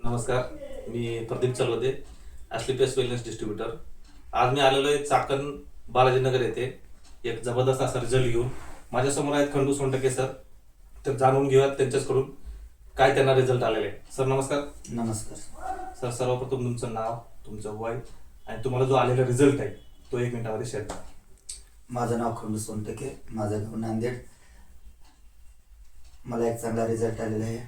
नमस्कार, मी Pradeep Chalwade, ॲस्ली paste wellness distributor. आज मी आलेलो आहे चाकण बालाजीनगर येथे एक जबरदस्त असा रिझल्ट घेऊन. माझ्यासमोर आहेत खंडू सोनटके सर. तर जाणून घेऊयात त्यांच्याकडून काय त्यांना रिझल्ट आलेले आहे. सर नमस्कार. नमस्कार सर, सर्वप्रथम तुमचं नाव, तुमचं वय आणि तुम्हाला जो आलेला रिझल्ट आहे तो 1 मिनिटामध्ये शेअर करा. माझं नाव खंडू सोनटके, माझं गाव नांदेड. मला एक चांगला रिझल्ट आलेला आहे.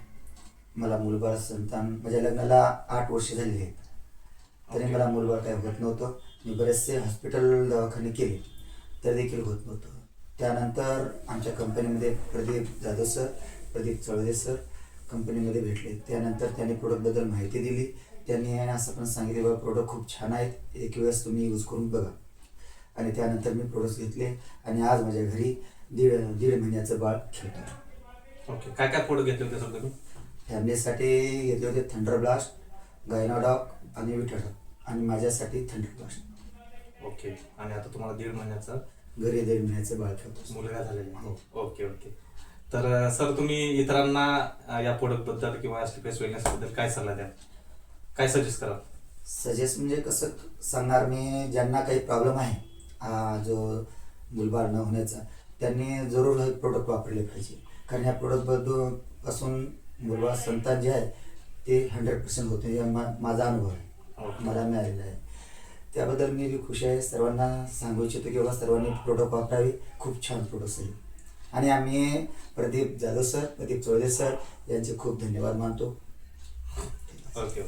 मला मूलबाळ संतान, माझ्या लग्नाला 8 वर्ष झालेली आहेत, तरी मला मूलबाळ काय होत नव्हतं. मी बरेचसे हॉस्पिटल दवाखाने केले तर देखील होत नव्हतं. त्यानंतर आमच्या कंपनीमध्ये प्रदीप जाधव सर, प्रदीप चळवदे सर कंपनीमध्ये भेटले. त्यानंतर त्यांनी प्रोडक्टबद्दल माहिती दिली. त्यांनी असं पण सांगितले, बाबा प्रोडक्ट खूप छान आहेत, एक वेळेस तुम्ही यूज करून बघा. आणि त्यानंतर मी प्रोडक्ट्स घेतले आणि आज माझ्या घरी दीड महिन्याचं बाळ खेळतं. ओके, काय काय प्रोडक्ट घेतले होते सर तुम्ही? फॅमिलीसाठी घेतले होते थंडर ब्लास्ट, गायनाडॉक आणि विटाडॉक, आणि माझ्यासाठी थंडर ब्लास्ट. ओके, आणि आता तुम्हाला 1.5 महिन्याचा घरी 1.5 महिन्याचं बाळ खेळतो. मुलगा झालेला आहे. Okay okay. तर सर, तुम्ही इतरांना या प्रोडक्टबद्दल किंवा ॲस्ली पेस्ट वेलनेसबद्दल काय सल्ला द्याल, काय सजेस्ट कराल? सजेस्ट म्हणजे कसं सांगणार मी, ज्यांना काही प्रॉब्लेम आहे जो मुलबाळ न होण्याचा, त्यांनी जरूर हे प्रोडक्ट वापरले पाहिजे. कारण ह्या प्रोडक्टबद्दल पासून मुलबाळ संतान जे आहे ते 100% होते. हे माझा अनुभव आहे, मला मिळालेला आहे. त्याबद्दल मी खुश आहे. सर्वांना सांगू इच्छितो की बाबा सर्वांनी प्रोडक्ट वापरावे. खूप छान प्रोडक्ट्स आहे. आणि आम्ही प्रदीप जाधव सर, प्रदीप चळवदे सर यांचे खूप धन्यवाद मानतो. ओके.